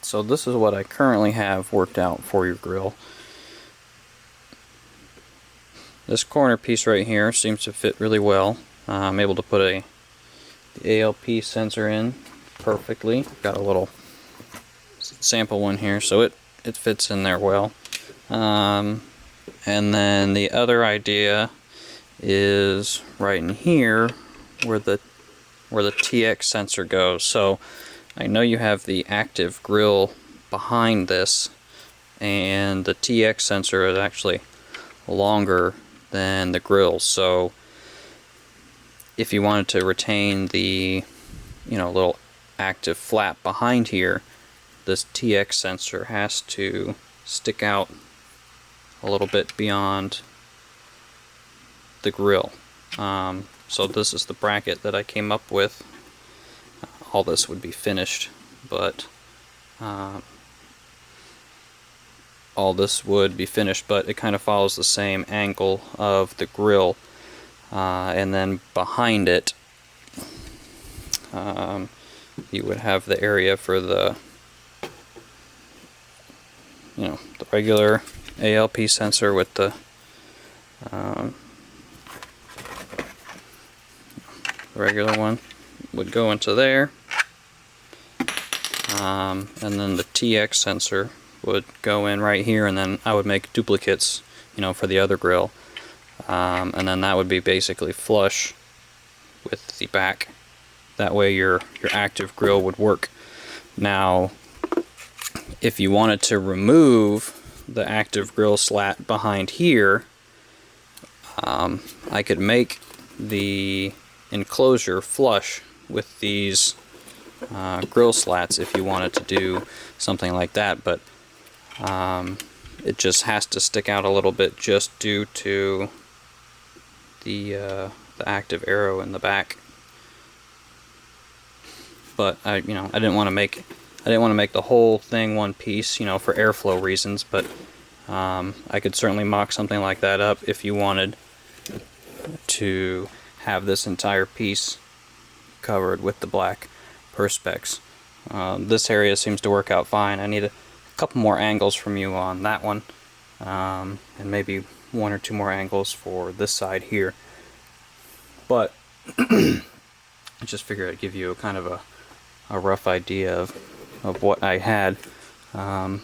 So this is what I currently have worked out for your grill. This corner piece right here seems to fit really well. I'm able to put the ALP sensor in perfectly. Got a little sample one here, so it fits in there well. And then the other idea is right in here where the TX sensor goes. So I know you have the active grill behind this, and the TX sensor is actually longer than the grill. So if you wanted to retain the little active flap behind here, this TX sensor has to stick out a little bit beyond the grill. So this is the bracket that I came up with. All this would be finished, but it kind of follows the same angle of the grill, and then behind it you would have the area for the the regular ALP sensor with the regular one would go into there, and then the TX sensor would go in right here, and then I would make duplicates for the other grill, and then that would be basically flush with the back. That way your active grill would work. Now if you wanted to remove the active grill slat behind here, I could make the enclosure flush with these grill slats if you wanted to do something like that, but it just has to stick out a little bit just due to the active arrow in the back. But I didn't want to make the whole thing one piece, for airflow reasons, but I could certainly mock something like that up if you wanted to have this entire piece covered with the black perspex. This area seems to work out fine. I need a couple more angles from you on that one, and maybe one or two more angles for this side here. But I just figured I'd give you kind of a rough idea of what I had. I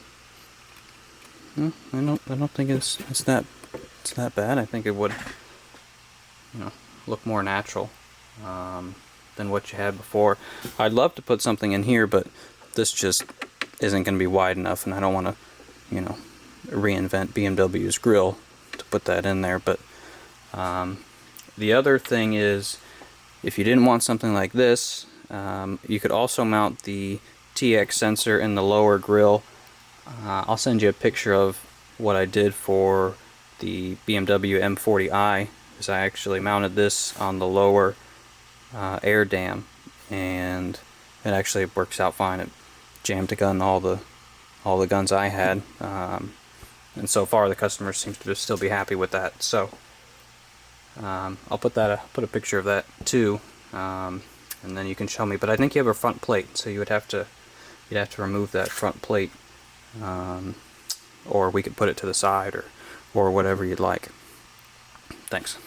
don't think it's that bad. I think it would look more natural than what you had before. I'd love to put something in here, but this just isn't going to be wide enough, and I don't want to reinvent BMW's grill to put that in there. But the other thing is, if you didn't want something like this, you could also mount the TX sensor in the lower grill. I'll send you a picture of what I did for the BMW M40i, because I actually mounted this on the lower air dam, and it actually works out fine. It jammed a gun all the guns I had, and so far the customers seem to still be happy with that. So I'll put a picture of that too, and then you can show me. But I think you have a front plate, so you'd have to remove that front plate, or we could put it to the side, or whatever you'd like. Thanks.